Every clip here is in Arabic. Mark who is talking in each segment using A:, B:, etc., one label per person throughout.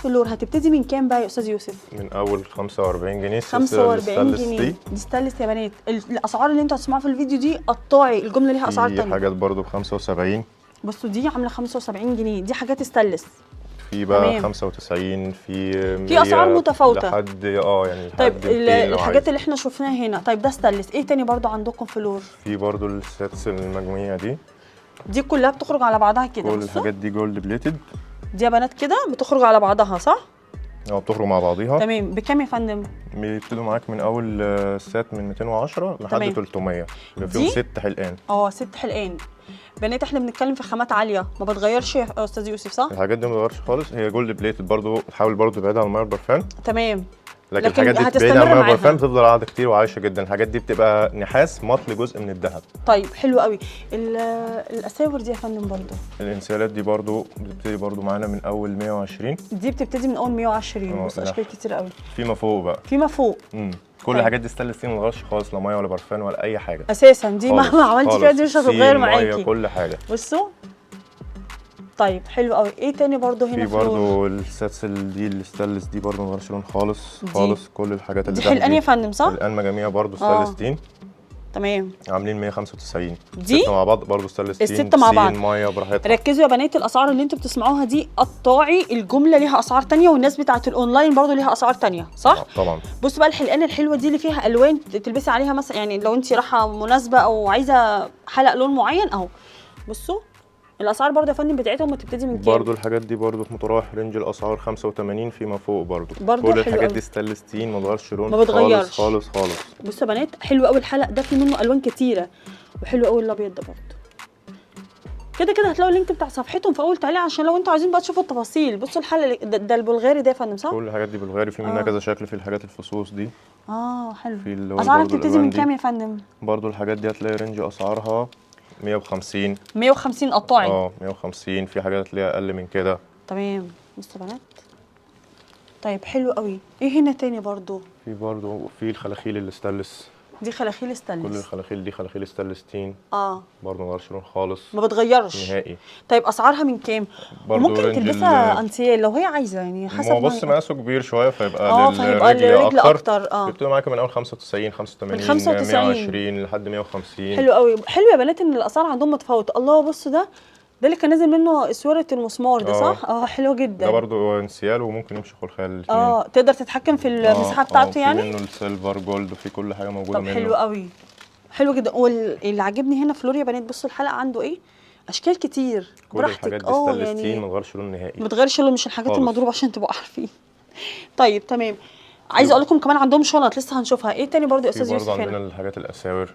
A: فلور هتبتدي من كام بقى يا استاذ يوسف؟
B: من اول 45 جنيه.
A: 45 جنيه دي ستانلس يا بنات. الاسعار اللي انتوا هتسمعوها في الفيديو دي قطاعي، الجمله ليها اسعار
B: في
A: ثانيه.
B: حاجات برضو ب 75.
A: بصوا دي عامله 75 جنيه، دي حاجات ستانلس.
B: في بقى
A: تمام.
B: 95، في 100،
A: في اسعار متفاوته
B: لحد يعني
A: طيب
B: لحد 200
A: الحاجات اللي احنا شفناها هنا. طيب ده ستانلس، ايه تاني برضو عندكم فلور؟
B: في برضو السيتس المجموعيه
A: دي كلها بتخرج على بعضها كده.
B: كل الحاجات دي جولد بليتد.
A: دي يا بنات كده بتخرج على بعضها صح؟
B: بتخرج مع بعضيها.
A: تمام. بكام يا فندم؟
B: بيبتدوا معاك من اول سات من 210 لحد
A: تمام.
B: 300. بيبقى فيهم 6 حلقان.
A: 6 حلقان. بنات احنا بنتكلم في خامات عاليه ما بتغيرش يا استاذ يوسف صح؟
B: الحاجات دي ما بتغيرش خالص، هي جولد بليتد برضو. تحاول برضو تبعدها عن الميه البرفان.
A: تمام.
B: لكن الحاجات دي بعيدة عن الميه البرفان بتفضل قاعده كتير وعايشه جدا. الحاجات دي بتبقى نحاس مطل جزء من الذهب.
A: طيب حلو قوي. الاساور دي يا فندم برضو؟
B: الانسيالات دي برضو بتبتدي برضو معانا من اول 120.
A: دي بتبتدي من اول 120. بص اشكال كتير قوي.
B: فيما فوق بقى.
A: فيما فوق.
B: كل الحاجات دي ستانلس ستيل ما بتغيرش خالص، لا ميه ولا برفان ولا اي حاجه
A: اساسا. دي مهما عملتي فيها دي مش هتتغير معاكي.
B: كل حاجه.
A: بصوا. طيب حلو قوي. ايه تاني برضو هنا؟
B: في برضو الساتس دي الستانلس دي برضو ما بتغيرش لون خالص خالص. كل الحاجات اللي
A: دي حلقان يا فندم صح؟
B: حلقان مجاميع برضو ستانلس ستيل.
A: تمام.
B: عاملين 195.
A: دي
B: 6 مع بعض برضو ستانلس ستيل.
A: ال6 مع بعض.
B: ميه براحتها.
A: ركزوا يا بنات، الاسعار اللي انتوا بتسمعوها دي قطاعي، الجمله ليها اسعار ثانيه، والناس بتاعه الاونلاين برضو ليها اسعار ثانيه صح؟
B: طبعا.
A: بصوا بقى الحلقان الحلوه دي اللي فيها الوان تلبسي عليها مثلا، يعني لو انت رايحه مناسبه او عايزه حلق لون معين اهو. بصوا الاسعار برضو يا فندم بتاعتهم بتبتدي من كام؟
B: برضو الحاجات دي برضو في متراوح رينج الاسعار 85 فيما فوق برضو.
A: كل
B: الحاجات دي ستانلس ستيل ما بتغيرش لون.
A: ما بتغيرش
B: خالص خالص.
A: بصوا يا بنات حلو قوي الحلق ده، في منه الوان كتيره، وحلو قوي الابيض ده برضو. كده كده هتلاقوا اللينك بتاع صفحتهم في اول تعليق عشان لو انتوا عايزين بقى تشوفوا التفاصيل. بصوا الحلقه ده البلغاري ده يا فندم صح؟
B: كل الحاجات دي بلغاري. في منها كذا شكل. في الحاجات الفصوص دي
A: حلو.
B: في اللي هو
A: اسعارها بتبتدي من كام يا فندم؟
B: برضو الحاجات دي هتلاقي رينج اسعارها 150.
A: 150 قطاعي.
B: 150. في حاجات هتلاقيها اقل من كده.
A: تمام. بصوا يا بنات. طيب حلو قوي. ايه هنا تاني برضو؟
B: في برضو في الخلاخيل الستانلس.
A: دي خلاخيل ستانلس.
B: كل الخلاخيل دي خلاخيل ستانلس ستيل. برضو ما بتغيرش لون خالص.
A: ما بتغيرش
B: نهائي.
A: طيب اسعارها من كام؟ ممكن تلبسها انسيال لو هي عايزه، يعني حسب
B: ما بص مقاسه كبير شويه فيبقى
A: للرجل اكتر.
B: بيبتدوا معاك من اول 95 85 120 لحد 150.
A: حلو قوي. حلو يا بنات ان الاسعار عندهم متفاوته. الله بصوا ده اللي كان نازل منه اسوره المسمار ده صح؟ حلو جدا.
B: ده برضو انسيال وممكن يمشي خلخال الاثنين.
A: تقدر تتحكم في المساحه بتاعته يعني.
B: في منه السيلفر جولد وفي كل حاجه موجوده منه.
A: حلو قوي. حلو جدا. واللي عاجبني هنا فلور يا بنات، بصوا الحلقه عنده ايه؟ اشكال كتير براحتك.
B: يعني ما بتغيرش لون نهائي.
A: ما بتغيرش لون، مش الحاجات المضروبه عشان تبقوا عارفين. طيب تمام. عايزه اقول لكم كمان عندهم شنط لسه هنشوفها. ايه تاني برضو يا استاذ يوسف؟
B: برضو عندنا الحاجات الاساور.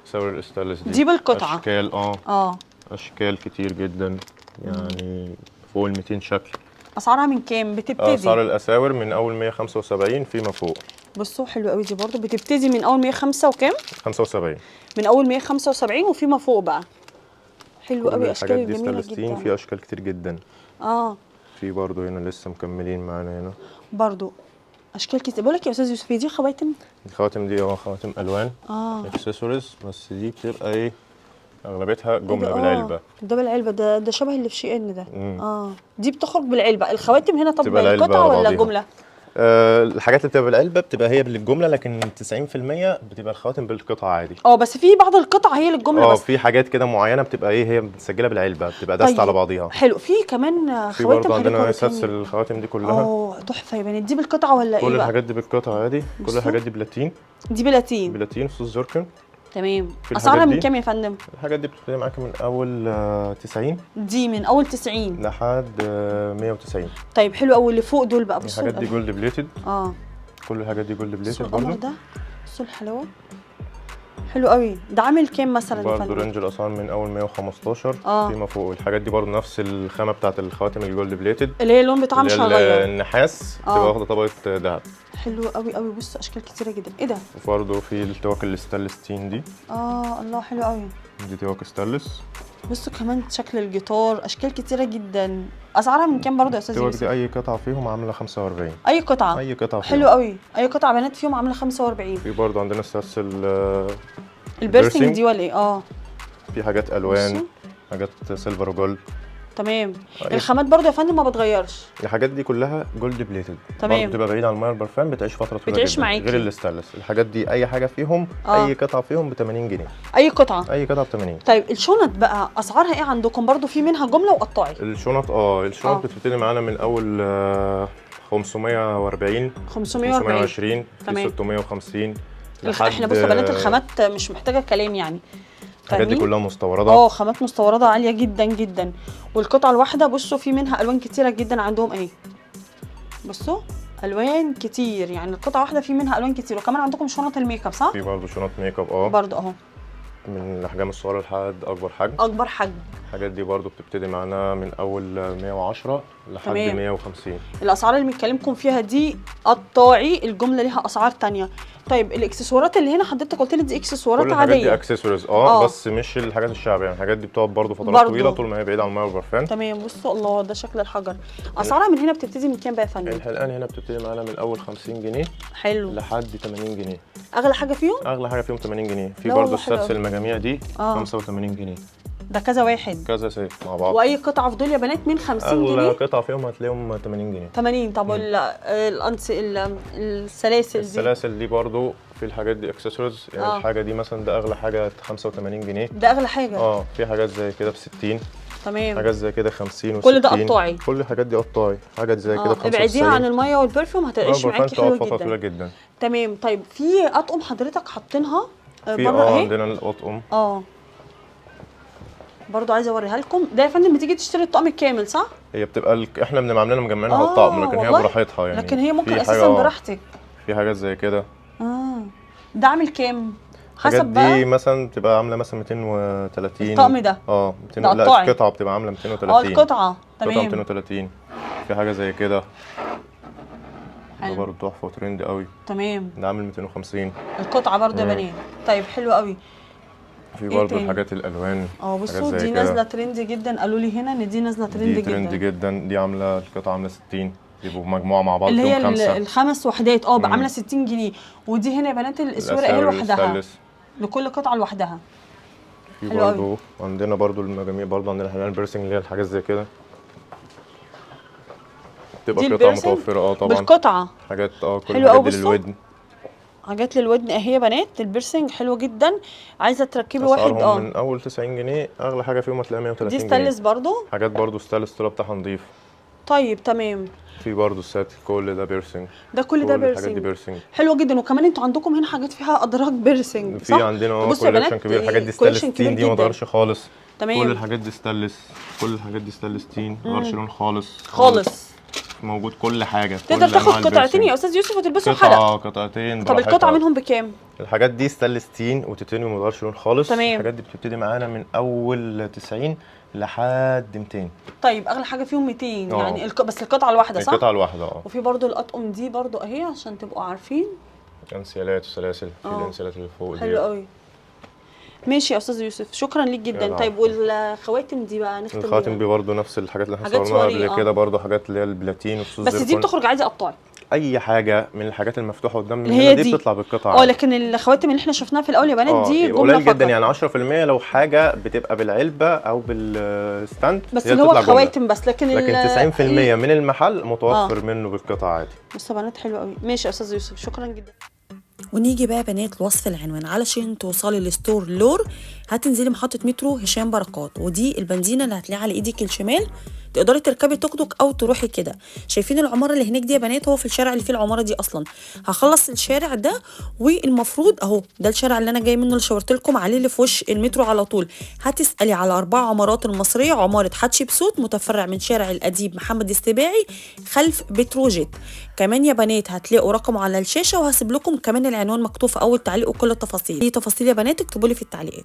B: اساور الستانلس
A: دي بالقطعه.
B: اشكال اشكال كتير جدا، يعني فوق ال 200 شكل.
A: اسعارها من كام بتبتدي؟
B: اسعار الاساور من اول 175 فيما فوق.
A: بصوا حلو قوي. دي برضو بتبتدي من اول 105 وكام؟
B: 75.
A: من اول 175 وفيما فوق بقى. حلو قوي. اشكال جميله جدا.
B: في اشكال كتير جدا. في برضو هنا لسه مكملين معانا هنا
A: برضو اشكال كتير. بقول لك يا استاذ يوسف دي خواتم.
B: الخواتم دي خواتم الوان. اكسسوارز. بس دي بتبقى ايه اغلبيتها جمله بالعلبه.
A: ده بالعلبه. ده شبه اللي في شي ان ده. دي بتخرج بالعلبه. الخواتم هنا طب قطعه ولا جمله؟
B: الحاجات اللي بتبقى بالعلبه بتبقى هي بالجمله، لكن 90% بتبقى الخواتم بالقطعه عادي.
A: بس في بعض القطع هي للجمله بس.
B: في حاجات كده معينه بتبقى ايه هي متسجله بالعلبه، بتبقى داست على بعضيها.
A: حلو. في كمان
B: في برضه عندنا ساتس الخواتم دي كلها.
A: تحفه يا بنات. دي بالقطعه ولا ايه بقى؟
B: كل الحاجات دي بالقطعه عادي. كل الحاجات دي بلاتين.
A: دي بلاتين.
B: بلاتين صوص زركن.
A: تمام. اسعارها من كام يا فندم؟
B: الحاجات دي بتبتدي معاك من اول 90.
A: دي من اول 90
B: لحد 190.
A: طيب حلو قوي. اللي فوق دول بقى بصوا
B: الحاجات دي جولد بليتد. كل الحاجات دي جولد بليتد برضه.
A: ده بصوا الحلاوه. حلو قوي. ده عامل كام مثلا يا
B: برضه
A: فندم؟
B: رينج الاسعار من اول 115
A: آه.
B: فيما فوق. الحاجات دي برضه نفس الخامه بتاعت الخواتم الجولد بليتد،
A: اللي هي اللون بتاعها مش
B: اللي هي
A: هيغير.
B: النحاس بتبقى واخده طبقه ذهب.
A: حلو قوي قوي. بصوا اشكال كتيره جدا. ايه ده؟
B: وبرضه في التوك الستانلس تين دي.
A: الله حلو قوي.
B: دي توك ستانلس.
A: بصوا كمان شكل الجيتار، اشكال كتيره جدا. اسعارها من كام برضه يا استاذ
B: التوك
A: يوسف؟
B: دي اي قطعه فيهم عامله 45.
A: اي قطعه؟
B: اي قطعه فيهم.
A: حلو قوي. اي قطعه بنات فيهم عامله 45.
B: في برضه عندنا السلاسل
A: البيرسينج دي ولا ايه؟
B: في حاجات الوان،
A: بصوا.
B: حاجات سيلفر وجولد.
A: تمام. الخامات برضه يا فندم ما بتغيرش؟
B: الحاجات دي كلها جولد بليتد.
A: تمام.
B: برضه بتبقى بعيده عن الميه البرفان، بتعيش فتره طويله
A: بتعيش
B: جدا
A: معاكي.
B: غير الستانلس. الحاجات دي اي حاجه فيهم اي قطعه فيهم ب 80 جنيه.
A: اي قطعه؟
B: اي قطعه ب 80.
A: طيب الشنط بقى اسعارها ايه عندكم؟ برضه في منها جمله وقطاعي؟
B: الشنط بتبتدي معانا من اول 540 520
A: تمام.
B: 650
A: احنا بصوا بنات الخامات مش محتاجه كلام يعني.
B: الحاجات دي كلها مستورده.
A: خامات مستورده عاليه جدا جدا. والقطعه الواحده بصوا في منها الوان كتيره جدا عندهم اهي. بصوا الوان كتير، يعني القطعه واحده في منها الوان كتير. وكمان عندكم شنط الميك اب صح؟
B: في برضه شنط ميك اب
A: برضه اهو
B: من الاحجام الصغيره لحد اكبر حجم.
A: اكبر حجم.
B: الحاجات دي برضه بتبتدي معانا من اول 110 لحد
A: تمام.
B: 150.
A: الاسعار اللي بنتكلمكم فيها دي قطاعي، الجمله ليها اسعار تانية. طيب الاكسسوارات اللي هنا حضرتك قلت لي دي اكسسوارات
B: كل
A: عاديه؟
B: الحاجات دي اكسسوارز بس مش الحاجات الشعبيه، يعني الحاجات دي بتقعد برضه فترات
A: برضو.
B: طويله طول ما هي بعيده عن الميه والبرفان.
A: تمام. بصوا الله ده شكل الحجر. اسعارها من هنا بتبتدي من كام بقى يا فندم؟
B: الحلقان هنا بتبتدي معانا من اول 50 جنيه
A: حلو.
B: لحد 80 جنيه.
A: اغلى حاجه فيهم؟
B: اغلى حاجه فيهم 80 جنيه. في
A: لا
B: برضه
A: والله حلو
B: السلسله
A: أوي.
B: المجاميع دي 85 جنيه.
A: ده كذا واحد؟
B: كذا سيت مع بعض.
A: واي قطعه في دول يا بنات من 50 جنيه؟
B: اغلى قطعه فيهم هتلاقيهم 80 جنيه.
A: 80. طب السلاسل دي؟
B: السلاسل دي برضه في الحاجات دي اكسسوارز، يعني الحاجه دي مثلا ده اغلى حاجه 85 جنيه.
A: ده اغلى حاجه؟
B: في حاجات زي كده ب 60.
A: تمام.
B: حاجات زي كده 50 و60.
A: كل ده قطاعي؟
B: كل الحاجات دي قطاعي. حاجات زي كده ب 95.
A: ابعديها عن الميه والبرفيوم هتعيش معاكي حلو
B: فتره طويله
A: جدا.
B: جدا.
A: تمام. طيب في اطقم حضرتك حاطينها
B: في
A: بره اهي؟
B: عندنا الاطقم
A: برضو عايزه اوريها لكم. ده يا فندم بتيجي تشتري الطقم الكامل صح؟
B: هي بتبقى احنا بنبقى عاملينها مجمعينها على الطقم، لكن هي براحتها يعني.
A: لكن هي ممكن اساسا براحتك.
B: في حاجات زي كده.
A: ده عامل كام؟ حسب
B: بقى دي مثلا بتبقى عامله مثلا 230.
A: الطقم ده
B: 200.
A: لا
B: القطعه بتبقى عامله 230.
A: القطعه تمام.
B: قطعه 230. في حاجه زي كده
A: حلو.
B: ده برضه تحفه وترند قوي.
A: تمام.
B: ده عامل 250
A: القطعه برضه يا بنات. طيب حلو قوي.
B: في برضه الحاجات الالوان.
A: بصوا دي نازله ترند جدا. قالوا لي هنا ان دي نازله ترند جدا.
B: دي ترند جدا. دي عامله القطعه عامله 60. يبقوا مجموعه مع بعض
A: اللي هي
B: خمسه.
A: الخمس وحدات عامله 60 جنيه. ودي هنا يا بنات الاسوره اهي لوحدها، لكل قطعه لوحدها.
B: في برضه عندنا برضه المجاميع، برضه عندنا حاليا البيرسينج اللي هي الحاجات زي كده. تبقى قطعه متوفره طبعا
A: بالقطعه.
B: حاجات كل
A: حلو
B: الحاجات دي للودن.
A: حاجات للودن اهي يا بنات. البيرسينج حلو جدا. عايزه تركبي واحد
B: من اول 90 جنيه. اغلى حاجه فيهم هتلاقيها 130 جنيه.
A: دي ستانلس برضه؟
B: حاجات برضه ستانلس الطوله بتاعها نظيف.
A: طيب تمام.
B: في برضه السات كل ده بيرسينج.
A: ده كل ده بيرسينج.
B: الحاجات دي بيرسينج
A: حلو جدا. وكمان انتوا عندكم هنا حاجات فيها ادراج بيرسينج صح؟
B: في عندنا كولكشن كبير. الحاجات دي ستانلس تين دي ما ضرش خالص.
A: تمام.
B: كل الحاجات دي ستانلس. كل الحاجات دي ستانلس تين ما ضرش لون
A: خالص.
B: موجود كل حاجه.
A: تقدر تاخد قطعتين يا استاذ يوسف وتلبسوا حلقه.
B: قطعتين.
A: طب القطعه منهم بكام؟
B: الحاجات دي ستانلس تين وتيتانيوم وما ضرش لون خالص.
A: تمام.
B: الحاجات دي بتبتدي معانا من اول 90 لحد 200.
A: طيب اغلى حاجه فيهم 200 يعني بس القطعه الواحده صح؟
B: القطعه الواحده
A: وفي برضو الاطقم دي برضو اهي عشان تبقوا عارفين.
B: انسيالات وسلاسل. في الانسيالات اللي فوق دي.
A: حلو قوي. ماشي يا استاذ يوسف شكرا ليك جدا. طيب والخواتم دي بقى نختم
B: الخواتم دي برضو نفس الحاجات اللي احنا صورناها قبل كده. برضو حاجات اللي هي البلاتين والفلوس.
A: بس دي بتخرج عايزه قطاعي.
B: اي حاجه من الحاجات المفتوحه قدامنا دي بتطلع بالقطعه.
A: لكن الخواتم اللي احنا شفناها في الاول يا بنات دي جمله
B: قليل جدا يعني 10% لو حاجه بتبقى بالعلبه او بالستاند
A: بس اللي هو خواتم بس. لكن
B: 90% من المحل متوفر منه بالقطعه عادي.
A: بس يا بنات حلو قوي. ماشي يا استاذ يوسف شكرا جدا.
C: ونيجي بقى بنات لوصف العنوان. علشان توصلي لستور لور هتنزلي محطه مترو هشام بركات، ودي البنزينه اللي هتلاقيها على ايدك الشمال تقدري تركبي توك توك او تروحي كده. شايفين العماره اللي هناك دي يا بنات؟ هو في الشارع اللي فيه العماره دي اصلا. هخلص الشارع ده والمفروض اهو ده الشارع اللي انا جاي منه اللي شاورت لكم عليه اللي في وش المترو على طول. هتسالي على 4 عمارات المصريه، عماره حتشبسوت متفرع من شارع الاديب محمد السباعي خلف بتروجيت. كمان يا بنات هتلاقوا رقمه على الشاشه، وهسيب لكم كمان العنوان مكتوب في اول تعليق وكل التفاصيل. اي تفاصيل يا بنات اكتبوا لي في التعليقات.